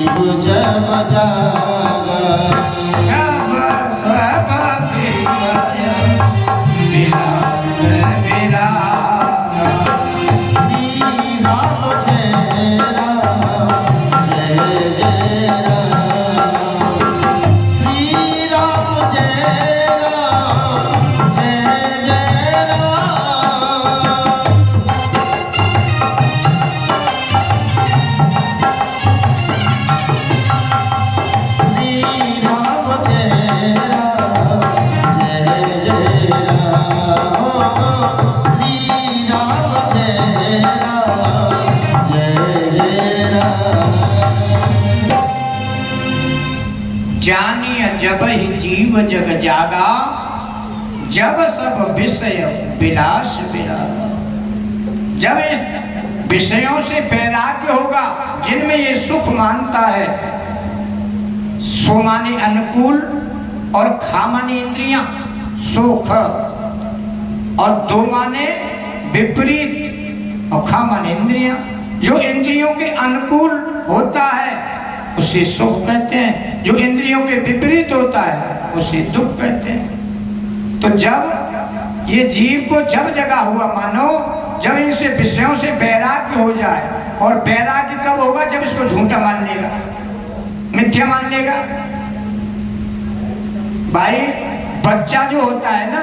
जब जागा जब सब विषय विलास विरागा श्री राम जय राम जय जय राम श्री राम जय राम जय जय राम जानिय जब ही जीव जग जागा जब सब विषय विलास विरागा। जब इस विषयों से वैराग्य होगा जिनमें ये सुख मानता है, सो माने अनुकूल और खा माने इंद्रियां, सुख, और दो माने विपरीत और खा माने इंद्रियां। जो इंद्रियों के अनुकूल होता है उसे सुख कहते हैं, जो इंद्रियों के विपरीत होता है उसे दुख कहते हैं। तो जब ये जीव को जब जगा हुआ मानो, जब इनसे विषयों से वैराग्य हो जाए, और वैराग्य कब होगा? जब इसको झूठा मान लेगा, मिथ्या मान लेगा। भाई बच्चा जो होता है ना,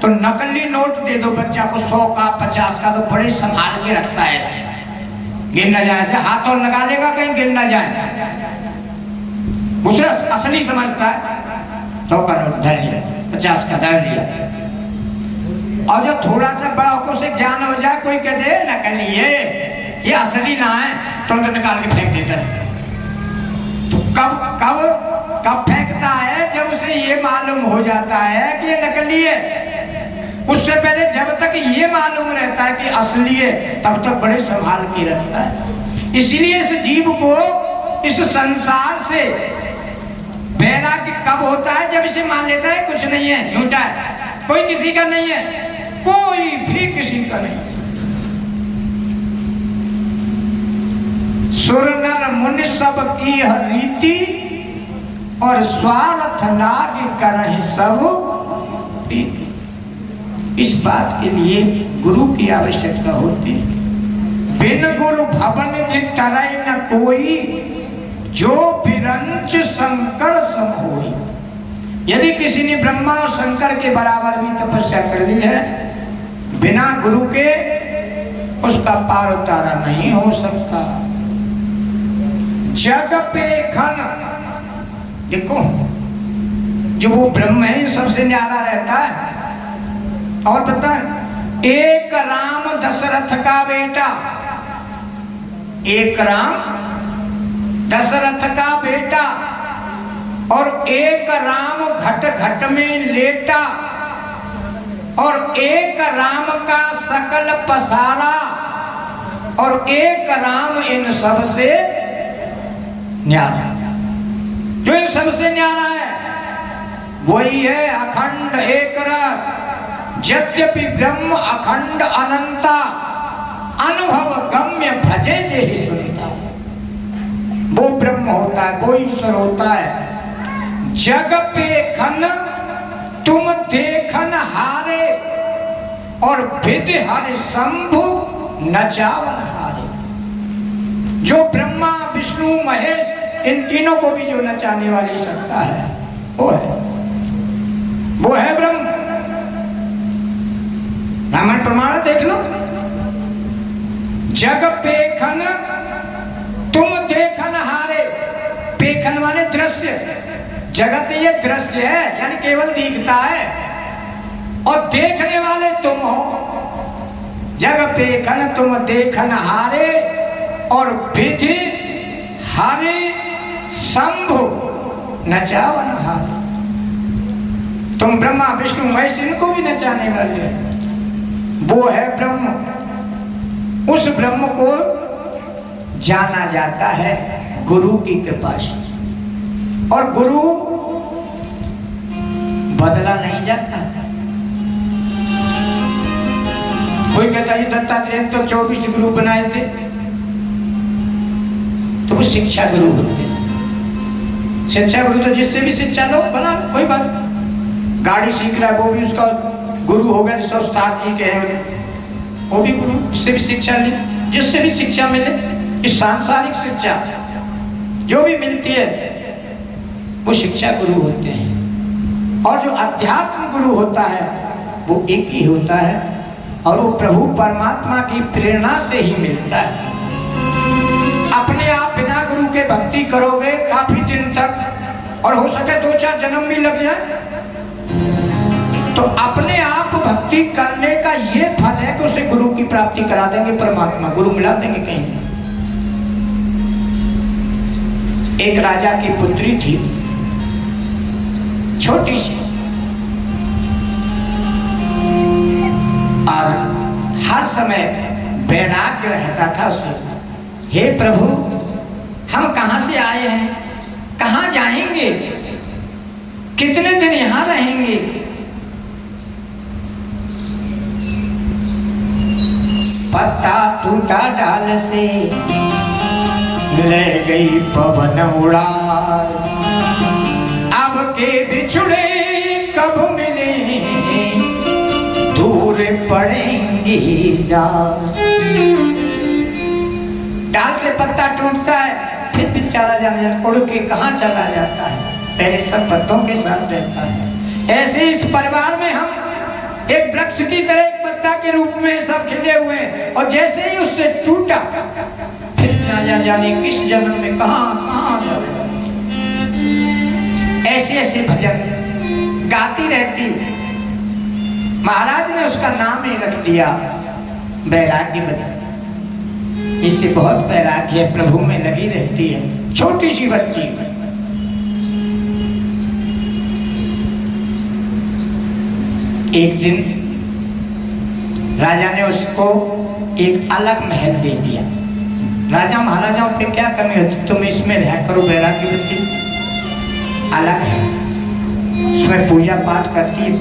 तो नकली नोट दे दो बच्चा को 100 का 50 का, तो बड़े संभाल के रखता है, ऐसे गिर न जाए, ऐसे हाथ और लगा लेगा कहीं गिर न जाए। उसे असली समझता है। 100 का नोट धर लिया, 50 का धर लिया, और जब थोड़ा सा बड़ा होकर उसे ज्ञान हो जाए, कोई कह दे नकली है, ये असली ना है, तो उनको निकाल के फेंक देता है। तो कब कब कब फेंकता है? जब उसे ये मालूम हो जाता है कि ये नकली है। उससे पहले जब तक ये मालूम रहता है कि असली है, तब तक बड़े संभाल के रखता है। इसलिए इस जीव को इस संसार से वैराग्य कब होता है? जब इसे मान लेता है कुछ नहीं है, झूठा है, कोई किसी का नहीं है, कोई भी किसी का नहीं। सुर नर मुनि सब की हर रीति, और स्वार्थ लाग करहि सब प्रीति। इस बात के लिए गुरु की आवश्यकता होती है। बिन गुरु भवन तरय न कोई, जो बिरंच शंकर सम होई। यदि किसी ने ब्रह्मा और शंकर के बराबर भी तपस्या कर ली है, बिना गुरु के उसका पार उतारा नहीं हो सकता। जग पे खन, देखो जो वो ब्रह्म है सबसे न्यारा रहता है। और बता, एक राम दशरथ का बेटा, एक राम दशरथ का बेटा, और एक राम घट घट में लेटा, और एक राम का सकल पसारा, और एक राम इन सब से न्यारा। जो इन सबसे न्यारा है वही है अखंड एक रस। यद्यपि ब्रह्म अखंड अनंता, अनुभव गम्य भजे जे ही संता। वो ब्रह्म होता है, वो ईश्वर होता है। जग पे खन तुम देखन हारे, और विधि हरि शंभु नचावन हारे। जो ब्रह्मा विष्णु महेश इन तीनों को भी जो नचाने वाली सत्ता है, वो है ब्रह्म। रामायण प्रमाण देख लो। जग पेखन तुम देखन हारे, पेखन माने दृश्य। जगत ये दृश्य है, यानी केवल दिखता है, और देखने वाले तुम हो। जग पेखन तुम देखन हारे, और विधि हरि शंभु नचावन हारे। तुम ब्रह्मा विष्णु महेश इनको भी नचाने वाले हैं। वो है ब्रह्म। उस ब्रह्म को जाना जाता है गुरु की कृपा से, और गुरु बदला नहीं जाता। कोई कहता है दत्तात्रेय तो 24 गुरु बनाए थे, तो वो शिक्षा गुरु होते हैं। शिक्षा गुरु तो जिससे भी शिक्षा लो बना लो, कोई बात। गाड़ी सीख रहा है वो भी उसका गुरु हो गया, जिससे उस्ताद जी के हैं वो भी गुरु, उससे भी शिक्षा ली। जिससे भी शिक्षा मिले, इस सांसारिक शिक्षा जो भी मिलती है वो शिक्षा गुरु होते हैं। और जो अध्यात्म गुरु होता है वो एक ही होता है, और वो प्रभु परमात्मा की प्रेरणा से ही मिलता है। अपने आप बिना गुरु के भक्ति करोगे काफी दिन तक, और हो सके 2-4 जन्म भी लग जाए, तो अपने आप भक्ति करने का ये फल है कि उसे गुरु की प्राप्ति करा देंगे, परमात्मा गुरु मिला देंगे कहीं। एक राजा की पुत्री थी, छोटी सी, और हर समय वैराग्य रहता था उसे। हे प्रभु, हम कहां से आए हैं, कहां जाएंगे, कितने दिन यहां रहेंगे? पत्ता टूटा डाल से ले गई पवन उड़ा, अब के बिछुड़े कब मिले, दूर पड़ेंगे जा। डाल से पत्ता टूटता है, फिर बेचारा जाने उड़ के कहाँ चला जाता है, पहले सब पत्तों के साथ रहता है। ऐसे इस परिवार में हम एक वृक्ष की तरह एक पत्ता के रूप में सब खिले हुए हैं, और जैसे ही उससे टूटा फिर ना जाने किस जन्म में कहां ऐसे ऐसे भजन गाती रहती। महाराज ने उसका नाम ही रख दिया वैराग्यवती। इससे बहुत वैराग्य है, प्रभु में लगी रहती है, छोटी सी बच्ची। एक दिन राजा ने उसको एक अलग महल दे दिया। राजा महाराजाओं पे क्या कमी होती, तुम इसमें रह करो, वैराग्यवती अलग है, उसमें पूजा पाठ करती है।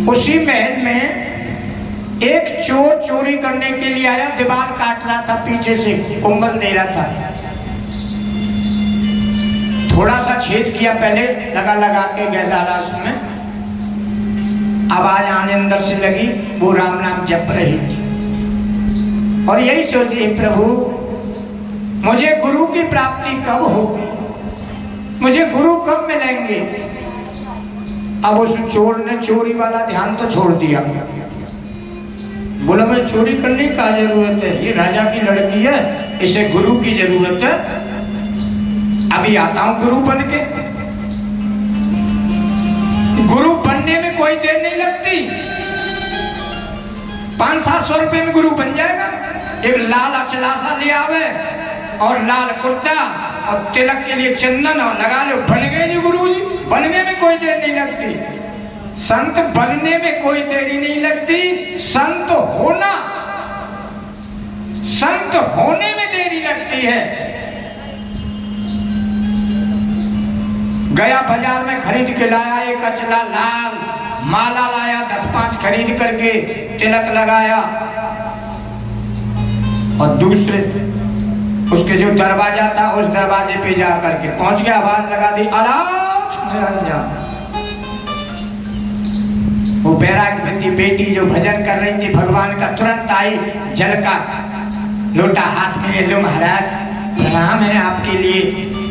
उसी महल में एक चोर चोरी करने के लिए आया, दीवार काट रहा था, पीछे से कुंभल दे रहा था। थोड़ा सा छेद किया, पहले लगा के गया डाला, उसमें आवाज आने अंदर से लगी, वो राम नाम जप रही थी, और यही सोची, प्रभु मुझे गुरु की प्राप्ति कब होगी, मुझे गुरु कब मिलेंगे। अब उस चोर ने चोरी वाला ध्यान तो छोड़ दिया, बोला मैं चोरी करने का जरूरत है, ये राजा की लड़की है, इसे गुरु की जरूरत है, अभी आता हूं गुरु बन के। गुरु बनने में कोई देर नहीं लगती, 500-700 रुपए में गुरु बन जाएगा। एक लाल अचलासा ले आवे और लाल कुर्ता और तिलक के लिए चंदन और लगा लो, बन गए जी गुरु जी। बनने में कोई देर नहीं लगती, संत बनने में कोई देरी नहीं लगती, संत होने में देरी लगती है। गया बाजार में खरीद के लाया एक अचला लाल, माला लाया 10-5 खरीद करके, तिलक लगाया, और दूसरे उसके जो दरवाजा था उस दरवाजे पे जा करके पहुंच गया, आवाज लगा दी, अलख निरंजन। वो बैरागवती बेटी जो भजन कर रही थी भगवान का, तुरंत आई, जल का लोटा हाथ में ले लो, महाराज प्रणाम है आपके लिए,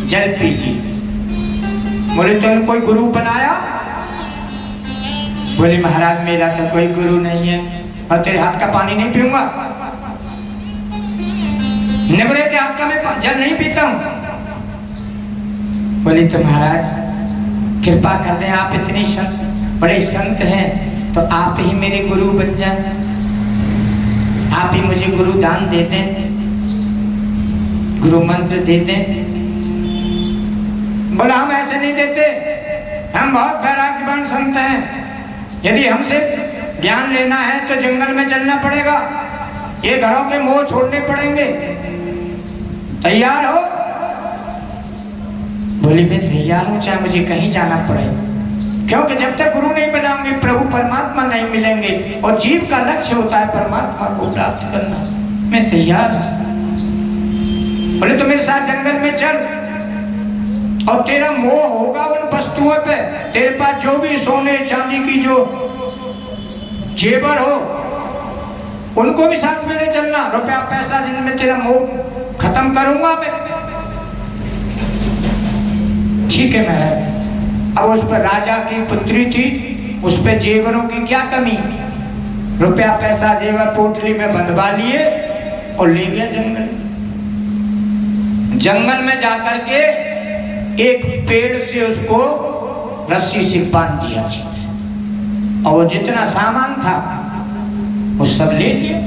जल पीजिए। बोले तुमने कोई गुरु बनाया? बोले महाराज मेरा तो कोई गुरु नहीं है, और तेरे हाथ का पानी नहीं पीऊंगा, निबड़े के हाथ का मैं जल नहीं पीता हूं। बोले तो महाराज कृपा कर दें, आप इतनी बड़े संत हैं तो आप ही मेरे गुरु बन जाए, आप ही मुझे गुरु दान दे दें, गुरु मंत्र दे दें। बोला हम ऐसे नहीं देते, हम बहुत वैराग्यवान संत हैं, यदि हमसे ज्ञान लेना है तो जंगल में चलना पड़ेगा, ये घरों के मोह छोड़ने पड़ेंगे, तैयार हो? बोली मैं तैयार हूं, चाहे मुझे कहीं जाना पड़े, क्योंकि जब तक गुरु नहीं बनाऊंगी प्रभु परमात्मा नहीं मिलेंगे, और जीव का लक्ष्य होता है परमात्मा को प्राप्त करना। मैं तैयार हूं। बोले तो मेरे साथ जंगल में चल, और तेरा मोह होगा उन वस्तुओं पे, तेरे पास जो भी सोने चांदी की जो जेवर हो उनको भी साथ में ले चलना, रुपया पैसा जिनमें तेरा मोह खत्म करूंगा मैं। ठीक है महाराज। अब उस पर राजा की पुत्री थी, उस पर जेवरों की क्या कमी, रुपया पैसा जेवर पोटली में बंधवा लिए और ले गया जंगल। जंगल में जाकर के एक पेड़ से उसको रस्सी से बांध दिया और वो जितना सामान था वो सब ले लिया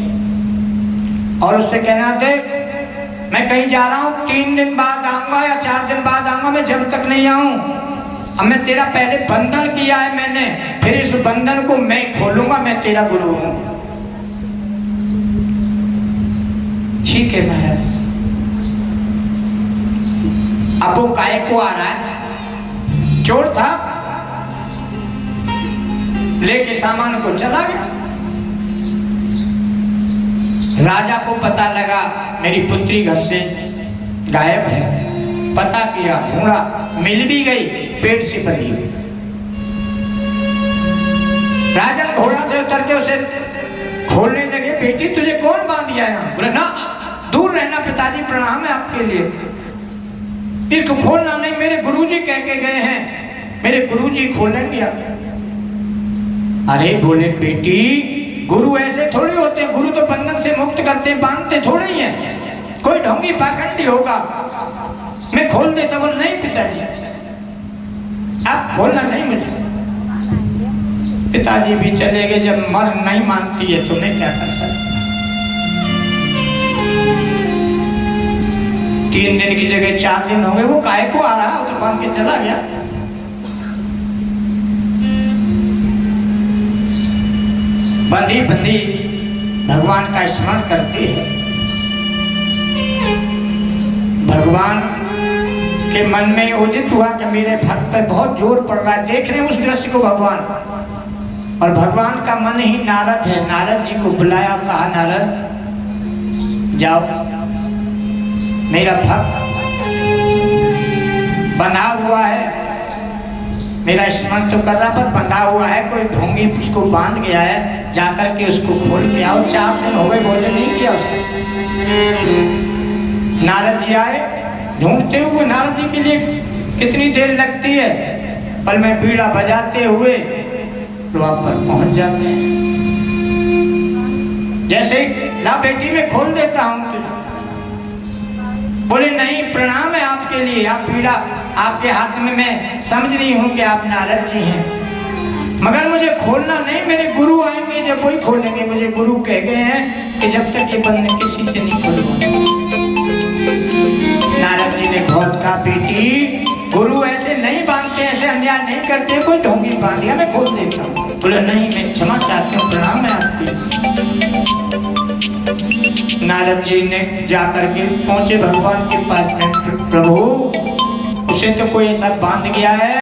और उससे कहना देख मैं कहीं जा रहा हूं, 3 दिन बाद आऊंगा या 4 दिन बाद आऊंगा, मैं जब तक नहीं आऊं, अब मैं तेरा पहले बंधन किया है मैंने, फिर इस बंधन को मैं खोलूंगा, मैं तेरा गुरु हूं। ठीक है महाराज। अब वो काय को आ रहा है, चोर था, लेके सामान को चला गया। राजा को पता लगा मेरी पुत्री घर से गायब है, पता किया, ढूंढा, मिल भी गई, पेड़ से बंधी हुई। राजा घोड़ा से उतर के उसे खोलने लगे, बेटी तुझे कौन बांध दिया यहाँ? बोले ना, दूर रहना पिताजी, प्रणाम है आपके लिए, इसको खोलना नहीं, मेरे गुरुजी कह के गए हैं, मेरे गुरुजी खोलेंगे। अरे बोले बेटी, गुरु ऐसे थोड़ी होते हैं, गुरु तो बंधन से मुक्त करते, बांधते थोड़े ही हैं, कोई ढोंगी पाखंडी होगा, मैं खोल देता। बोले नहीं पिताजी, आप खोलना नहीं मुझे। पिताजी भी चले गए, जब मर नहीं मानती है तो मैं क्या कर सकता। 3 दिन की जगह 4 दिन हो गए, वो काय को आ रहा, तो बांध के चला गया। बंधी बंधी भगवान का स्मरण करती है। भगवान के मन में उदित हुआ कि मेरे भक्त पे बहुत जोर पड़ रहा है, देख रहे हैं उस दृश्य को भगवान, और भगवान का मन ही नारद है। नारद जी को बुलाया, कहा नारद जाओ, मेरा भक्त बंधा हुआ है, मेरा स्मरण तो कर रहा पर बंधा हुआ है, कोई ढोंगी उसको बांध गया है, जाकर के उसको खोल के आओ। 4 दिन हो गए, भोजन नहीं किया उसने। नारद जी आए, ढूंढते हुए, नारद जी के लिए कितनी देर लगती है, पर मैं बीड़ा बजाते हुए वहां पर पहुंच जाते हैं। जैसे ला बेटी में खोल देता हूं, बोले नहीं, प्रणाम है आपके लिए, आप बीड़ा आपके हाथ में, मैं समझ रही हूं कि आप नारद जी हैं, मगर मुझे खोलना नहीं, मेरे गुरु आएंगे जब वही खोलेंगे। मुझे गुरु कह गए हैं कि जब तक ये बंधन किसी से नहीं खोलूंगा। नारद जी ने बहुत कहा, बेटी गुरु ऐसे नहीं बांधते, ऐसे अन्याय नहीं करते, कोई ढोंगी बांध दिया, मैं खोल देता हूँ। बोले नहीं, मैं क्षमा चाहती हूँ, प्रणाम है आपके। नारद जी ने जाकर के पहुंचे भगवान के पास में, प्रभु उसे तो कोई ऐसा बांध गया है